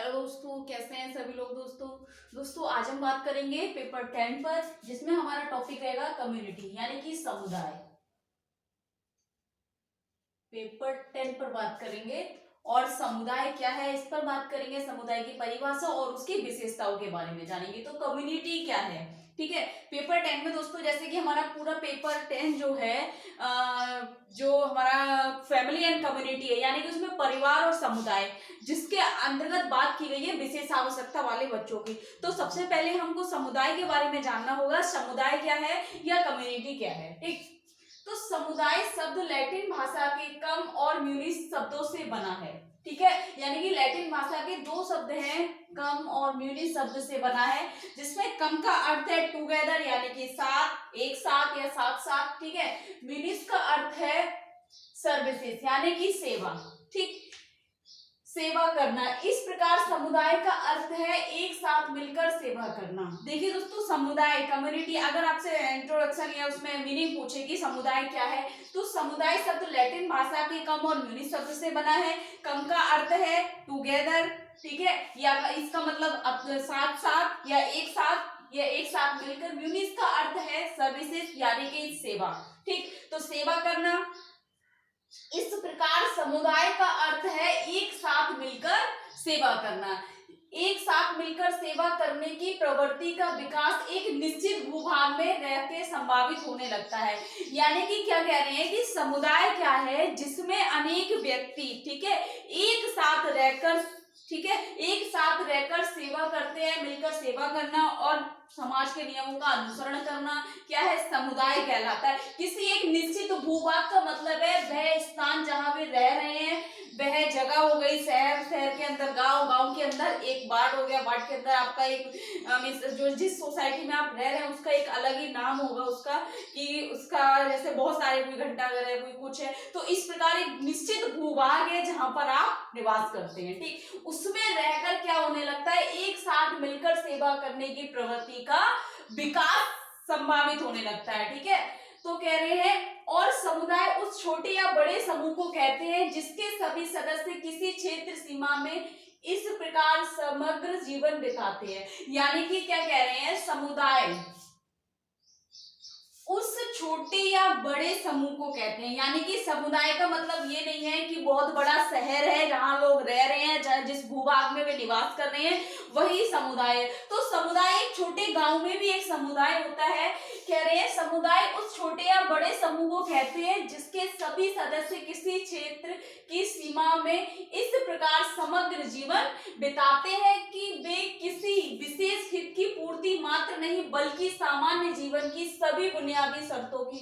Hello दोस्तों, कैसे हैं सभी लोग। दोस्तों आज हम बात करेंगे पेपर 10 पर, जिसमें हमारा टॉपिक रहेगा कम्युनिटी यानी कि समुदाय। पेपर 10 पर बात करेंगे और समुदाय क्या है इस पर बात करेंगे। समुदाय की परिभाषा और उसकी विशेषताओं के बारे में जानेंगे। तो कम्युनिटी क्या है, ठीक है। पेपर 10 में दोस्तों जैसे कि हमारा पूरा पेपर 10 जो है जो हमारा फैमिली एंड कम्युनिटी है, यानी कि उसमें परिवार और समुदाय जिसके अंतर्गत बात की गई है विशेष आवश्यकता वाले बच्चों की। तो सबसे पहले हमको समुदाय के बारे में जानना होगा। समुदाय क्या है या कम्युनिटी क्या है, ठीक। तो समुदाय शब्द लैटिन भाषा के कम और म्यूनिस शब्दों से बना है, ठीक है। यानी कि लैटिन भाषा के दो शब्द हैं, कम और म्यूनिस शब्द से बना है, जिसमें कम का अर्थ है टुगेदर यानी कि साथ, एक साथ या साथ साथ, ठीक है। म्यूनिस का अर्थ है सर्विसेज यानी कि सेवा, ठीक, सेवा करना। इस प्रकार समुदाय का अर्थ है एक साथ मिलकर सेवा करना। देखिए दोस्तों, समुदाय कम्युनिटी अगर आपसे इंट्रोडक्शन या उसमें मीनिंग पूछे कि समुदाय क्या है, तो समुदाय शब्द लैटिन भाषा के कम और म्यूनिस शब्द से बना है। कम का अर्थ है टुगेदर, ठीक है, या इसका मतलब साथ साथ या एक साथ मिलकर। म्यूनिस का अर्थ है सर्विसेज यानी कि सेवा, ठीक। तो सेवा करना, इस प्रकार समुदाय का अर्थ है एक साथ मिलकर सेवा करना। एक साथ मिलकर सेवा करने की प्रवृत्ति का विकास एक निश्चित भूभाग में रह के संभावित होने लगता है। यानी कि क्या कह रहे हैं कि समुदाय क्या है, जिसमें अनेक व्यक्ति, ठीक है, एक साथ रहकर, ठीक है, एक साथ रहकर सेवा करते हैं। मिलकर सेवा करना और समाज के नियमों का अनुसरण करना क्या है, समुदाय कहलाता है। किसी एक निश्चित भूभाग का मतलब है वह स्थान जहां वे रह रहे हैं, वह जगह हो गई शहर, शहर के अंदर गांव, गांव के अंदर एक वार्ड हो गया, वार्ड के अंदर आपका एक जो जिस सोसाइटी में आप रह रहे हैं उसका एक अलग ही नाम होगा उसका, कि उसका जैसे बहुत सारे, कोई घंटाघर है, कोई कुछ है। तो इस प्रकार एक निश्चित भूभाग है जहां पर आप निवास करते हैं, ठीक। उसमें रहकर क्या होने लगता है, एक साथ मिलकर सेवा करने की प्रवृत्ति का विकास संभावित होने लगता है, ठीक है। तो कह रहे हैं, और समुदाय उस छोटे या बड़े समूह को कहते हैं जिसके सभी सदस्य किसी क्षेत्र सीमा में इस प्रकार समग्र जीवन बिताते हैं। यानी कि क्या कह रहे हैं, समुदाय उस छोटे या बड़े समूह को कहते हैं। यानी कि समुदाय का मतलब ये नहीं है कि बहुत बड़ा शहर है जहां लोग रह रहे हैं, जिस भूभाग में वे निवास कर रहे हैं वही समुदाय है। तो समुदाय एक छोटे गांव में भी एक समुदाय होता है। कह रहे हैं समुदाय उस छोटे या बड़े समूह को कहते हैं जिसके सभी सदस्य किसी क्षेत्र की सीमा में इस प्रकार समग्र जीवन बिताते हैं कि वे किसी विशेष हित की पूर्ति मात्र नहीं बल्कि सामान्य जीवन की सभी बुनियादी शर्तों की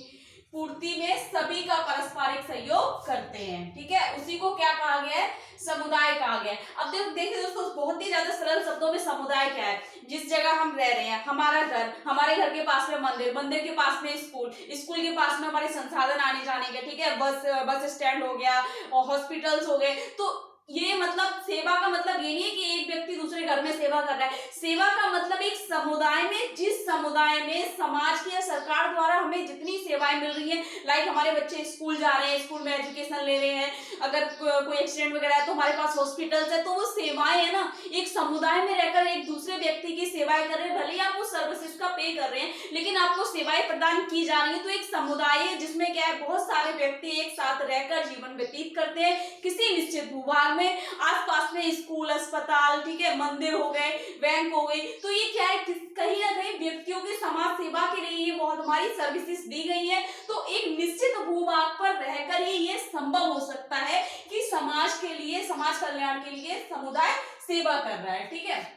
पूर्ति में सभी का पारस्परिक सहयोग करते हैं, ठीक है। उसी को क्या कहा गया है, समुदाय कहा गया है। अब देखिए दोस्तों, बहुत ही ज्यादा सरल शब्दों में समुदाय क्या है, जिस जगह हम रह रहे हैं, हमारा घर, हमारे घर के पास में मंदिर, मंदिर के पास में स्कूल, स्कूल के पास में हमारे संसाधन आने जाने के, ठीक है, बस स्टैंड हो गया और हॉस्पिटल्स हो गए। तो ये मतलब सेवा का मतलब ये नहीं है कि एक व्यक्ति दूसरे घर में सेवा कर रहा है। सेवा का मतलब एक समुदाय में, जिस समुदाय में समाज की या सरकार द्वारा हमें जितनी सेवाएं मिल रही हैं, लाइक हमारे बच्चे स्कूल जा रहे हैं, स्कूल में एजुकेशन ले रहे हैं, अगर कोई एक्सीडेंट वगैरह है तो हमारे पास हॉस्पिटल्स है। तो वो सेवाएं है ना, एक समुदाय में रहकर एक दूसरे व्यक्ति की सेवाएं कर रहे हैं। भले ही आप उस सर्विसेज का पे कर रहे हैं, लेकिन आपको सेवाएं प्रदान की जा रही है। तो एक समुदाय है जिसमें क्या है, बहुत सारे व्यक्ति एक साथ रहकर जीवन व्यतीत करते हैं किसी निश्चित भूभाग में। आसपास में स्कूल, अस्पताल, ठीक है, मंदिर हो गए, बैंक हो गई। तो ये क्या है, कहीं ना कहीं व्यक्तियों की समाज सेवा के लिए ये बहुत हमारी सर्विसेज दी गई है। तो एक निश्चित भूभाग पर रहकर ही ये संभव हो सकता है कि समाज के लिए, समाज कल्याण के लिए समुदाय सेवा कर रहा है, ठीक है।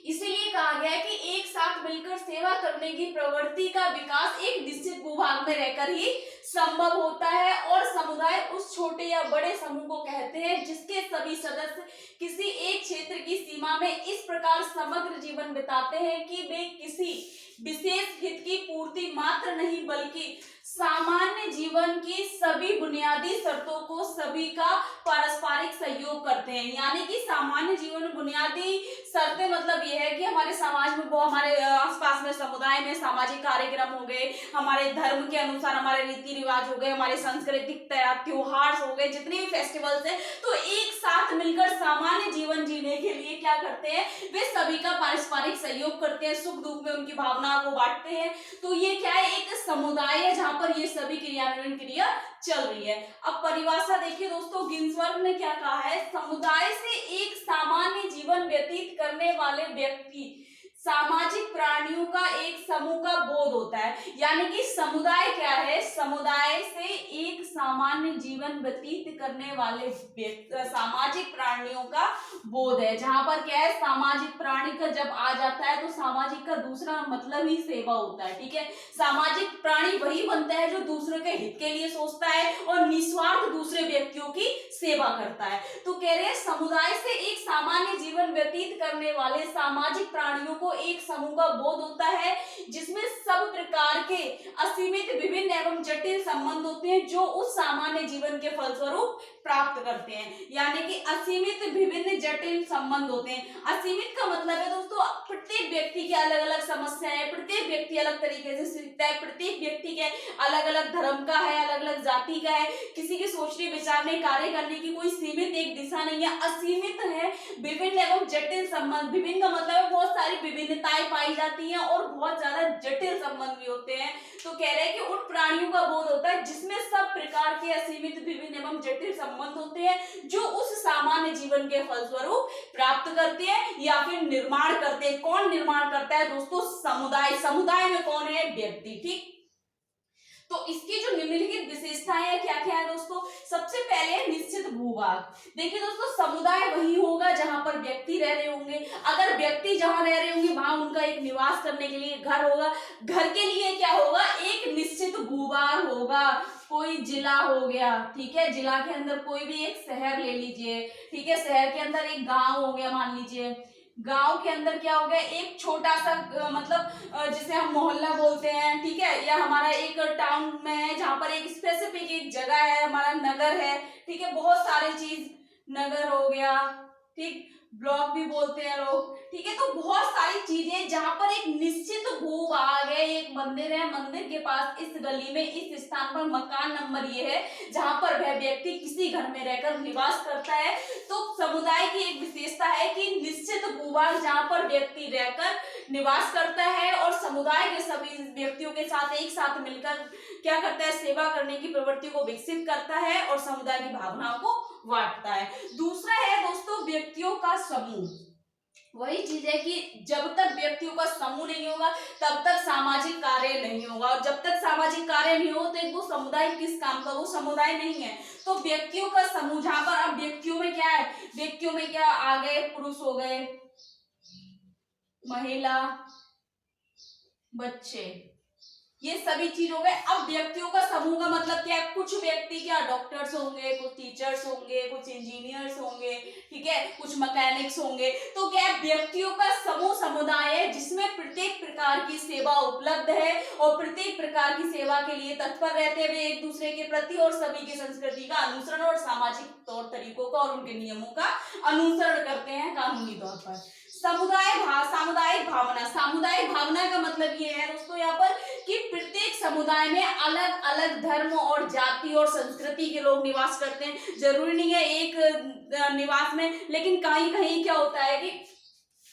इसीलिए कहा गया है कि एक साथ मिलकर सेवा करने की प्रवृत्ति का विकास एक निश्चित भूभाग में रहकर ही संभव होता है। और समुदाय उस छोटे या बड़े समूह को कहते हैं जिसके सभी सदस्य किसी एक क्षेत्र की सीमा में इस प्रकार समग्र जीवन बिताते हैं कि वे किसी विशेष हित की पूर्ति मात्र नहीं बल्कि सामान्य जीवन की सभी बुनियादी शर्तों को सभी का पारस्परिक सहयोग करते हैं। यानी कि सामान्य जीवन में बुनियादी शर्तें मतलब यह है कि हमारे समाज में, वो हमारे आसपास में समुदाय में सामाजिक कार्यक्रम हो गए, हमारे धर्म के अनुसार, हमारे रीति रिवाज हो गए, हमारे सांस्कृतिक त्योहार हो गए, जितने भी फेस्टिवल्स हैं, तो एक साथ मिलकर सामान्य जीवन जीने के लिए क्या करते हैं, वे सभी का पारस्परिक सहयोग करते हैं, सुख दुख में उनकी भावना को बांटते हैं। तो ये क्या है, एक समुदाय है जहां पर ये सभी क्रियान्वयन क्रिया चल रही है। अब परिभाषा देखिए दोस्तों, गिन्सबर्ग ने क्या कहा है, समुदाय से एक सामान्य जीवन व्यतीत करने वाले व्यक्ति सामाजिक प्राणियों का एक समूह का बोध होता है। यानी कि समुदाय क्या है, समुदाय से एक सामान्य जीवन व्यतीत करने वाले सामाजिक प्राणियों का बोध है। जहां पर क्या है, सामाजिक प्राणी का जब आ जाता है तो सामाजिक का दूसरा मतलब ही सेवा होता है। ठीक है, सामाजिक प्राणी वही बनता है जो दूसरे के हित के लिए सोचता है और निस्वार्थ दूसरे व्यक्तियों की सेवा करता है। तो कह रहे हैं समुदाय से एक सामान्य जीवन व्यतीत करने वाले सामाजिक प्राणियों को एक समूह का बोध होता है, जिसमें सब प्रकार के असीमित, विभिन्न एवं जटिल संबंध होते हैं जो उस सामान्य जीवन के फलस्वरूप प्राप्त करते हैं। यानी कि असीमित, विभिन्न, जटिल संबंध होते हैं। असीमित का मतलब है दोस्तों, प्रत्येक व्यक्ति की अलग अलग समस्या है, प्रत्येक व्यक्ति अलग तरीके से सीखता है, प्रत्येक व्यक्ति के अलग अलग धर्म का है, अलग अलग जाति का है, किसी के सोचने विचारने कार्य करने की कोई सीमित एक दिशा नहीं है। असीमित है, विभिन्न एवं जटिल संबंध, विभिन्न का मतलब है बहुत सारी विभिन्नताएं पाई जाती हैं और बहुत ज्यादा जटिल संबंध भी होते हैं। तो कह रहे हैं कि उन प्राणियों का बोध होता है जिसमें सब प्रकार के असीमित, विभिन्न एवं जटिल संबंध होते हैं जो उस सामान्य जीवन के फलस्वरूप प्राप्त करते हैं या फिर निर्माण करते हैं। कौन निर्माण करता है दोस्तों, समुदाय। समुदाय में कौन है, व्यक्ति। ठीक, तो इसकी जो निम्नलिखित विशेषताएं हैं क्या क्या है दोस्तों, सबसे पहले निश्चित भूभाग। देखिए दोस्तों, समुदाय वही होगा जहां पर व्यक्ति रह रहे होंगे। अगर व्यक्ति जहां रह रहे होंगे वहां उनका एक निवास करने के लिए घर होगा। घर के लिए क्या होगा, एक निश्चित भूभाग होगा। कोई जिला हो गया, ठीक है, जिला के अंदर कोई भी एक शहर ले लीजिए, ठीक है, शहर के अंदर एक गांव हो गया मान लीजिए, गांव के अंदर क्या हो गया, एक छोटा सा मतलब जिसे हम मोहल्ला बोलते हैं, ठीक है, या हमारा एक टाउन में है जहां पर एक स्पेसिफिक एक जगह है, हमारा नगर है, ठीक है, बहुत सारी चीज, नगर हो गया, ठीक, ब्लॉक भी बोलते हैं लोग, ठीक है। तो बहुत सारी चीजें जहां पर एक निश्चित भूभाग है, एक मंदिर है, मंदिर के पास इस गली में इस स्थान पर मकान नंबर ये है जहां पर वह व्यक्ति किसी घर में रहकर निवास करता है। तो समुदाय की एक विशेषता है कि निश्चित भूभाग जहां पर व्यक्ति रहकर निवास करता है और समुदाय के सभी व्यक्तियों के साथ एक साथ मिलकर क्या करता है, सेवा करने की प्रवृत्ति को विकसित करता है और समुदाय की भावनाओं को बांटता है। दूसरा है दोस्तों व्यक्तियों का समूह। वही चीज है कि जब तक व्यक्तियों का समूह नहीं होगा तब तक सामाजिक कार्य नहीं होगा, और जब तक सामाजिक कार्य नहीं हो तो वो समुदाय किस काम का, वो समुदाय नहीं है। तो व्यक्तियों का समूह, जहां पर अब व्यक्तियों में क्या है, व्यक्तियों में क्या आ गए, पुरुष हो गए, महिला, बच्चे, ये सभी चीज हो गए। अब व्यक्तियों का समूह का मतलब क्या है, कुछ व्यक्ति क्या डॉक्टर्स होंगे, कुछ टीचर्स होंगे, कुछ इंजीनियर्स होंगे, ठीक है, कुछ मैकेनिक्स होंगे। तो क्या है, व्यक्तियों का समूह समुदाय है जिसमें प्रत्येक प्रकार की सेवा उपलब्ध है और प्रत्येक प्रकार की सेवा के लिए तत्पर रहते हुए एक दूसरे के प्रति और सभी की संस्कृति का अनुसरण और सामाजिक तौर तरीकों का और उनके नियमों का अनुसरण करते हैं कानूनी तौर पर। सामुदायिक भावना, सामुदायिक भावना का मतलब ये है दोस्तों यहाँ पर कि प्रत्येक समुदाय में अलग अलग धर्म और जाति और संस्कृति के लोग निवास करते हैं। जरूरी नहीं है एक निवास में, लेकिन कहीं कहीं क्या होता है कि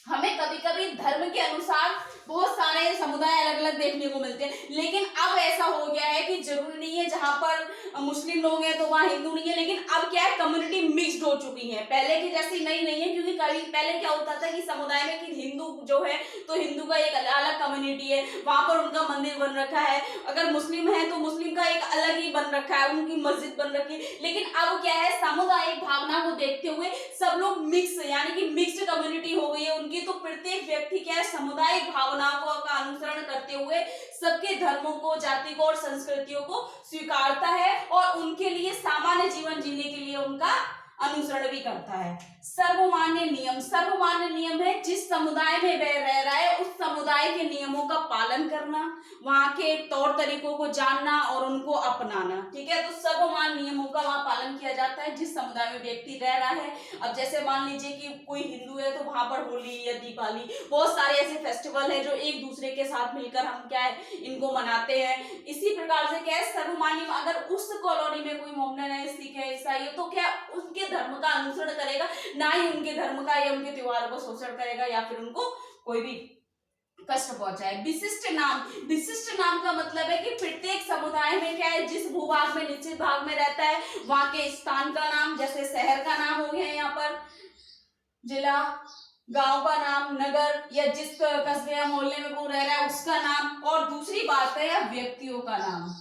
हमें कभी कभी धर्म के अनुसार बहुत सारे समुदाय अलग अलग देखने को मिलते हैं। लेकिन अब ऐसा हो गया है कि जरूरी नहीं है जहां पर मुस्लिम लोग हैं तो वहां हिंदू नहीं है, लेकिन अब क्या है, कम्युनिटी मिक्स्ड हो चुकी है, पहले की जैसी नहीं है। क्योंकि पहले क्या होता था कि समुदाय में कि हिंदू जो है तो हिंदू का एक अलग कम्युनिटी है, वहां पर उनका मंदिर बन रखा है, अगर मुस्लिम है तो मुस्लिम का एक अलग ही बन रखा है, उनकी मस्जिद बन रखी है। लेकिन अब क्या है, सामुदायिक भावना को देखते हुए सब लोग मिक्स, यानी कि मिक्स्ड कम्युनिटी हो गई है उनकी। तो प्रत्येक व्यक्ति क्या है, सामुदायिक भावनाओं का अनुसरण करते हुए सबके धर्मों को, जाति को और संस्कृतियों को स्वीकारता है और उनके लिए सामान्य जीवन जीने के लिए उनका अनुसरण भी करता है। सर्वमान्य नियम, सर्वमान्य नियम है जिस समुदाय में वह रह रहा है उस समुदाय के नियमों का पालन करना, वहां के तौर तरीकों को जानना और उनको अपनाना। ठीक है, तो सर्वमान्य नियमों का वहां पालन किया जाता है जिस समुदाय में व्यक्ति रह रहा है। अब जैसे मान लीजिए कि कोई हिंदू है तो वहां पर होली या दिवाली, बहुत सारे ऐसे फेस्टिवल है जो एक दूसरे के साथ मिलकर हम क्या है इनको मनाते हैं। इसी प्रकार से क्या है सर्वमान्य, अगर उस कॉलोनी में कोई मोमडन है, सिख है, ईसाई है, तो क्या उनके धर्म का अनुसरण करेगा, ना ही उनके धर्म का या उनके त्योहारों को शोषण करेगा या फिर उनको कोई भी कष्ट पहुंचाए। विशिष्ट नाम, विशिष्ट नाम का मतलब है कि प्रत्येक समुदाय में क्या है जिस भूभाग में निश्चित भाग में रहता है वहां के स्थान का नाम, जैसे शहर का नाम हो गया यहाँ पर, जिला, गांव का नाम, नगर या जिस कस्बे या मोहल्ले में वो रह रहा है उसका नाम। और दूसरी बात है व्यक्तियों का नाम,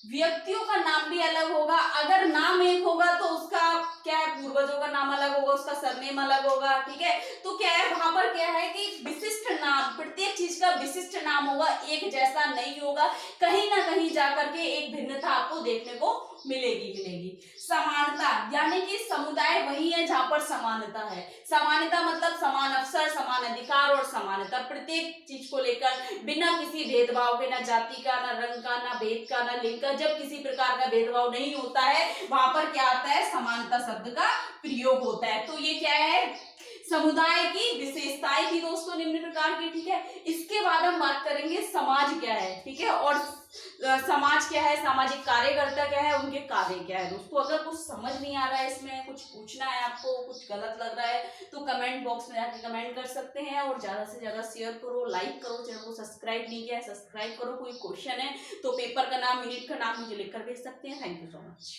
व्यक्तियों का नाम भी अलग होगा। अगर नाम एक होगा तो उसका क्या है पूर्वजों का नाम अलग होगा, उसका सरनेम अलग होगा। ठीक है, तो क्या है वहां पर क्या है कि विशिष्ट नाम, प्रत्येक चीज का विशिष्ट नाम होगा, एक जैसा नहीं होगा, कहीं ना कहीं जाकर के एक भिन्नता आपको देखने को मिलेगी। समानता, यानी कि समुदाय वही है जहां पर समानता है। समानता मतलब समान अवसर, समान अधिकार और समानता, प्रत्येक चीज को लेकर बिना किसी भेदभाव के, ना जाति का, ना रंग का, ना भेद का, ना लिंग का, जब किसी प्रकार का भेदभाव नहीं होता है वहां पर क्या आता है समानता शब्द का प्रयोग होता है। तो ये क्या है समुदाय की विशेषताएं थी दोस्तों निम्न प्रकार की। ठीक है, इसके बाद हम बात करेंगे समाज क्या है। ठीक है, और समाज क्या है, सामाजिक कार्यकर्ता क्या है, उनके कार्य क्या है। दोस्तों अगर कुछ समझ नहीं आ रहा है, इसमें कुछ पूछना है आपको, कुछ गलत लग रहा है तो कमेंट बॉक्स में जाके कमेंट कर सकते हैं। और ज्यादा से ज्यादा शेयर करो, लाइक करो, चैनल को सब्सक्राइब नहीं किया है सब्सक्राइब करो। कोई क्वेश्चन है तो पेपर का नाम, मिनट का नाम मुझे लिखकर भेज सकते हैं। Thank you so much.